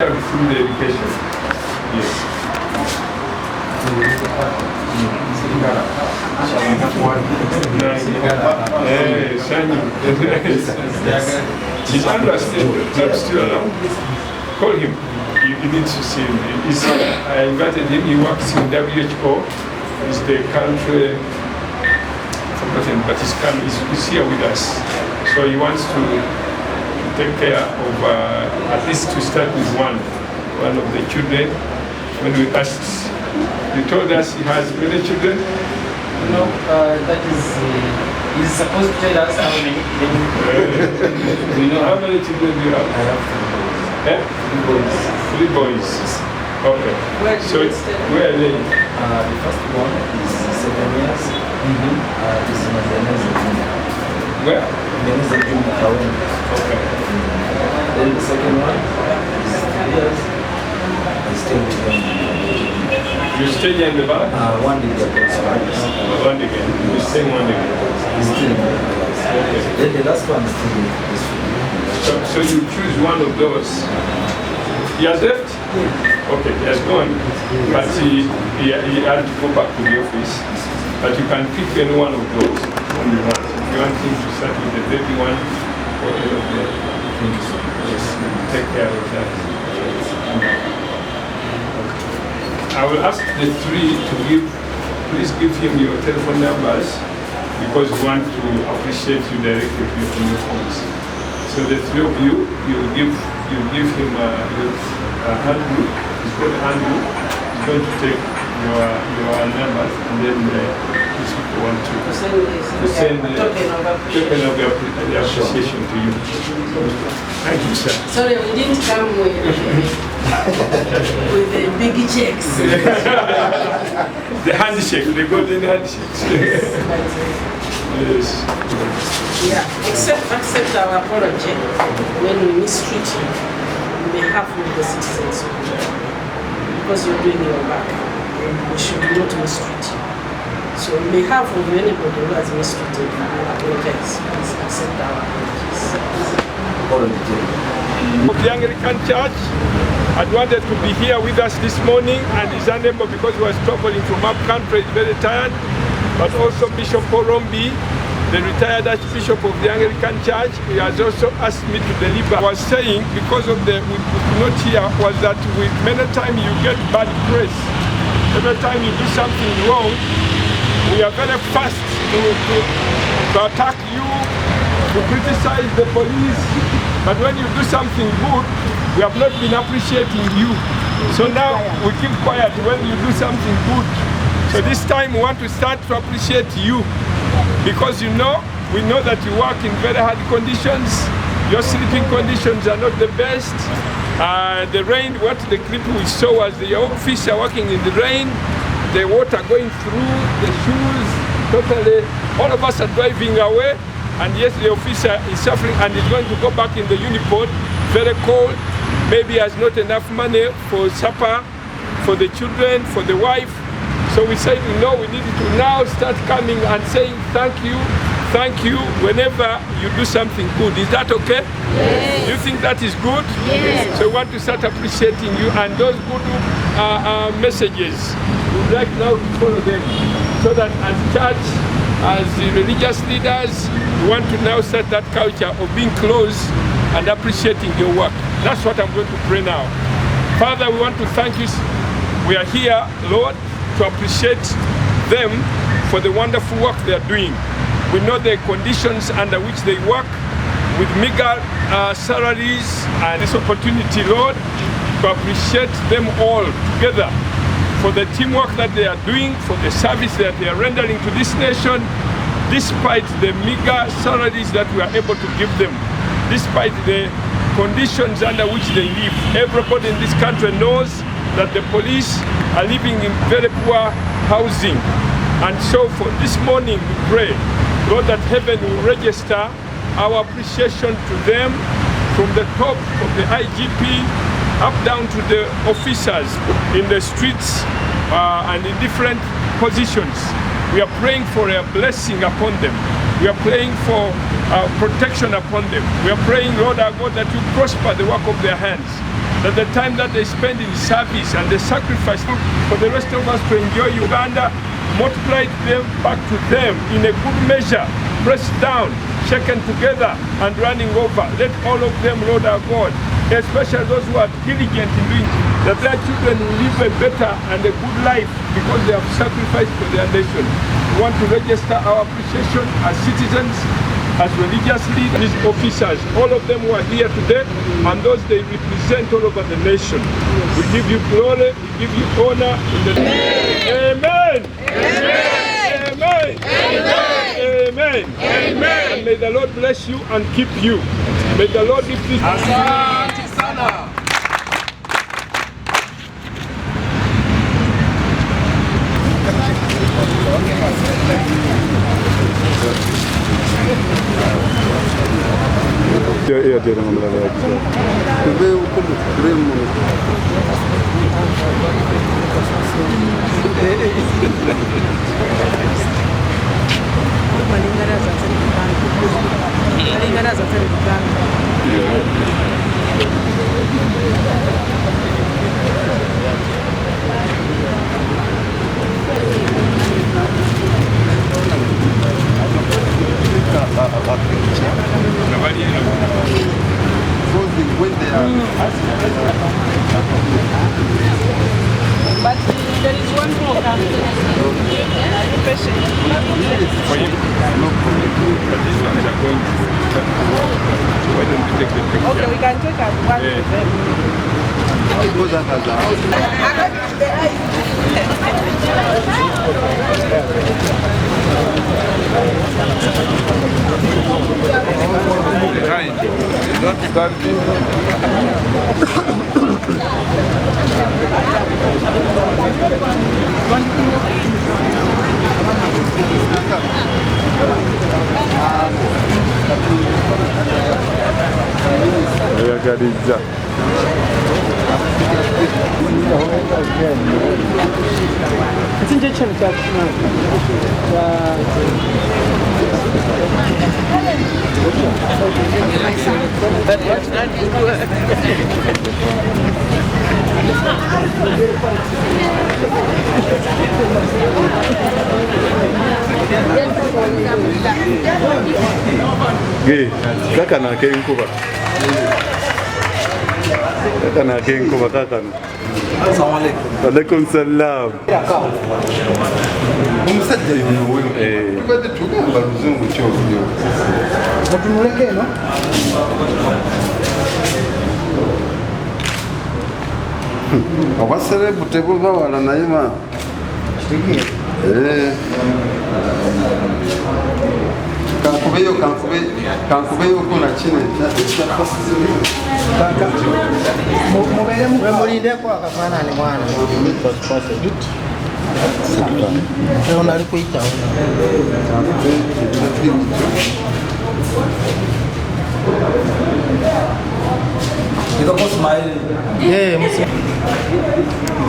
help through the education. Yes. He's understood. Still around. Call him. You need to see him. I invited him. He works in WHO. He's the country, forgotten, but he's here with us. So he wants to take care of, at least to start with one of the children. When we asked, he told us he has many children. No, that is, he's supposed to tell us how many. We know how many children do you have? I have 3 boys. 3 boys. Okay. So where are they? The first one is 7 years. This is Masanganzira Junior. Where? Masanganzira Junior. Okay. Then the second one is 3 years. I stay with them. You stay here in the back? One day they're going One again. You stay one again. He's still in the class. Okay. Then the last one is still in the So you choose one of those. He has left? Okay, he has gone. But he had to go back to the office. But you can pick any one of those when you want. If you want him to start with the baby one, or any of them, yes, take care of that. I will ask the 3 to please give him your telephone numbers, because we want to appreciate you directly from your phones. So the 3 of you, you give him a handle. He's got a handle. He's going to take your numbers, and then these people want to send token of the appreciation to you. Thank you, sir. Sorry, we didn't come with the big checks. The handshake, the golden handshakes. Yes. Yeah, accept our apology when we mistreat you on behalf of the citizens, because you're doing your work. We should not mistreat you. So on behalf of anybody who has mistreated you, I apologize. Please accept our apologies. Of the Anglican Church had wanted to be here with us this morning and is unable because he was traveling from up country, he's very tired. But also Bishop Rombi, the retired Archbishop of the Anglican Church, he has also asked me to deliver. I was saying, because of we could not hear, was that many times you get bad press. Every time you do something wrong, we are very fast to attack you, to criticize the police. But when you do something good, we have not been appreciating you. So now we keep quiet when you do something good. So this time we want to start to appreciate you, because we know that you work in very hard conditions. Your sleeping conditions are not the best. The rain, what the clip we saw was the officer working in the rain, the water going through the shoes, totally. All of us are driving away. And yes, the officer is suffering and is going to go back in the uniport, very cold, maybe has not enough money for supper, for the children, for the wife. So we said, no, we need to now start coming and saying thank you whenever you do something good. Is that okay? Yes. Do you think that is good? Yes. So we want to start appreciating you, and those good messages, we would like now to follow them, so that as church, as the religious leaders, we want to now set that culture of being close and appreciating your work. That's what I'm going to pray now. Father, we want to thank you. We are here, Lord, to appreciate them for the wonderful work they are doing. We know the conditions under which they work, with meager salaries, and this opportunity, Lord, to appreciate them all together for the teamwork that they are doing, for the service that they are rendering to this nation, despite the meager salaries that we are able to give them, despite the conditions under which they live. Everybody in this country knows that the police are living in very poor housing. And so for this morning we pray, Lord, that heaven will register our appreciation to them from the top of the IGP up down to the officers in the streets and in different positions. We are praying for a blessing upon them. We are praying for protection upon them. We are praying, Lord our God, that you prosper the work of their hands. that the time that they spend in service and the sacrifice for the rest of us to enjoy Uganda, multiply them back to them in a good measure, pressed down, shaken together and running over. Let all of them, Lord our God, especially those who are diligent in doing, that their children will live a better and a good life because they have sacrificed for their nation. We want to register our appreciation as citizens, as religious leaders, officers, all of them who are here today, and those they represent all over the nation. We give you glory, we give you honor in the name. Amen. Amen. Amen. Amen. Amen. And may the Lord bless you and keep you. May the Lord give you. Asante sana. But there is one more patient. Okay, we can take out one of them. It's injection kaka na ke Nkuba. Kaka na ke Nkuba kaka. Assalamu alaikum. Alaikum salam. Omusajja yuno wewe. Bibadde tugamba luzungu kyovyo. Mutunuleke no? Obwaserebu tebuva wala naye ma. Kankubeyo kuna kino mulindeko akafaanane mwana ono ali kuyitawo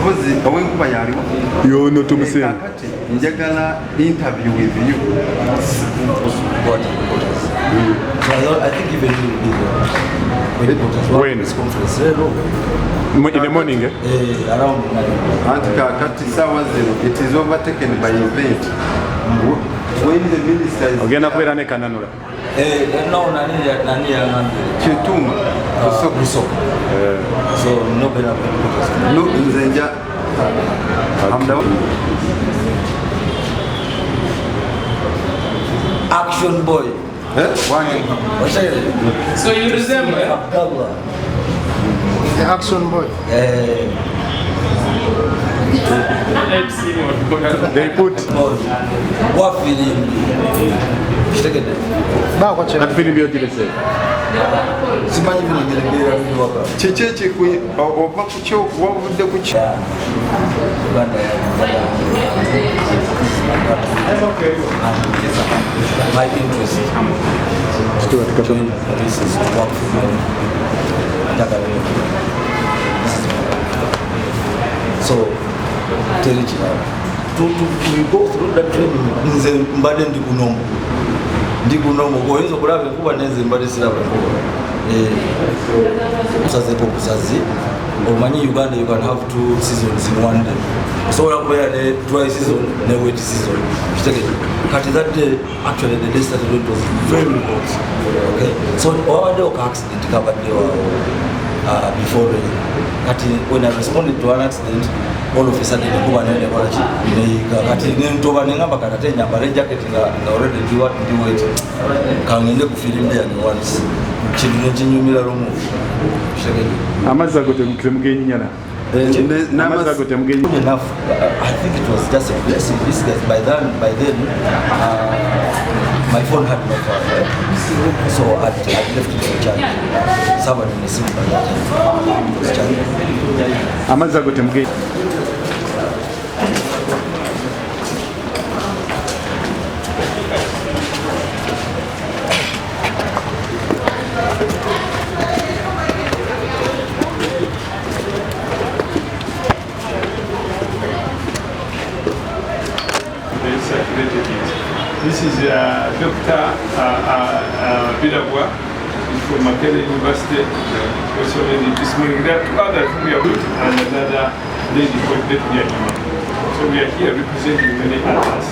mpozi owenkuba yaliwo yono tumuseni njagala interview with you. I think even you will when this conference in the morning around Anti kakati sawa zero, it is overtaken by event. When the minister is ogenda kwera ne kananula no nani ya Chituma so no better no nzenja action boy. So you resemble the action boy. they put What film? that film you did say Simanyi vile ngelegera waka. Chichechi ova kucho wavudde kuchi. My interest. still at katambi This is work for me. So tell it to go through that training. Nze mbade ndikunomo kuweza kulaba kuba neze mbade siraba kusaze ko kusazi omanyi Uganda you can have 2 seasons in one day. So we are the dry season, the wet season. But that day, actually the day started when it was very hot. Okay, so our day of accident covered before rain. But when I responded to an accident, all of a sudden Nkuba and jacket already do what do it. Kangende kufilm there once. Amaziga temugenyana. Enough. I think it was just a blessing. This guy, by then, my phone had no power, so I left it for charge. Somebody in the sim by that time. It was charging. Amaziga temugenyana. This is Dr. Bidabwa from Makerere University. Also this morning there are 2 others who we are with and another lady called Etonya. So we are here representing many others.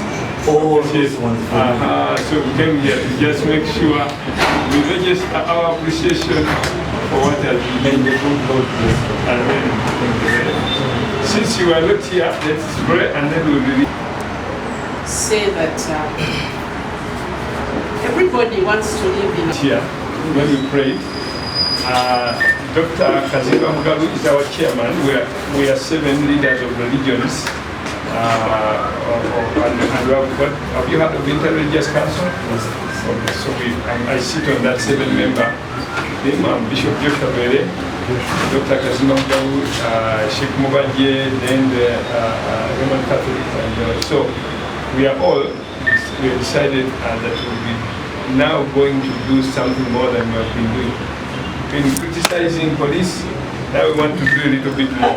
Oh, yes. So we came here to just make sure we register our appreciation for what has been the good Lord. Amen. Since you are not here, let's pray and then we will say that everybody wants to live in here. When we prayed, Dr. Kaziba Mugalu is our chairman. We are 7 leaders of religions. Have you heard of the Interreligious Council? Okay, so I sit on that 7-member team. I'm Bishop Joshua Bere, Dr. Kaziba Mugalu, Sheikh Mubanje, then the Roman Catholic. And, so we decided that we'll be now going to do something more than we have been doing. We've been criticizing police, now we want to do a little bit more.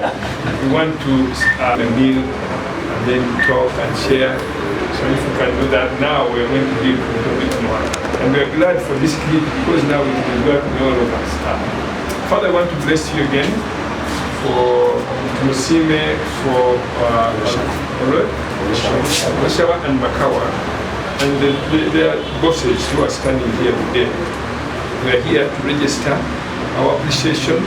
We want to have a meal and then talk and share. So if we can do that now, we're going to do a little bit more. And we're glad for this clip because now we can work with all of us. Father, I want to bless you again for Musime, for Oshawa and Makawa, and their bosses who are standing here today. We are here to register our appreciation.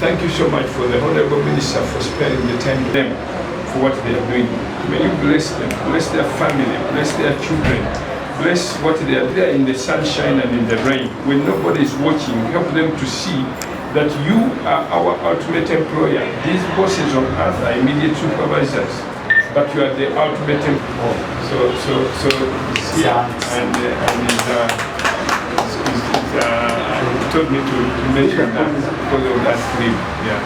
Thank you so much for the Honorable Minister for sparing the time to them for what they are doing. May you bless them, bless their family, bless their children, bless what they are there in the sunshine and in the rain. When nobody is watching, help them to see that you are our ultimate employer. These bosses on earth are immediate supervisors, but you are the ultimate employer. So yeah, and he told me to mention that because of that clip. Yeah.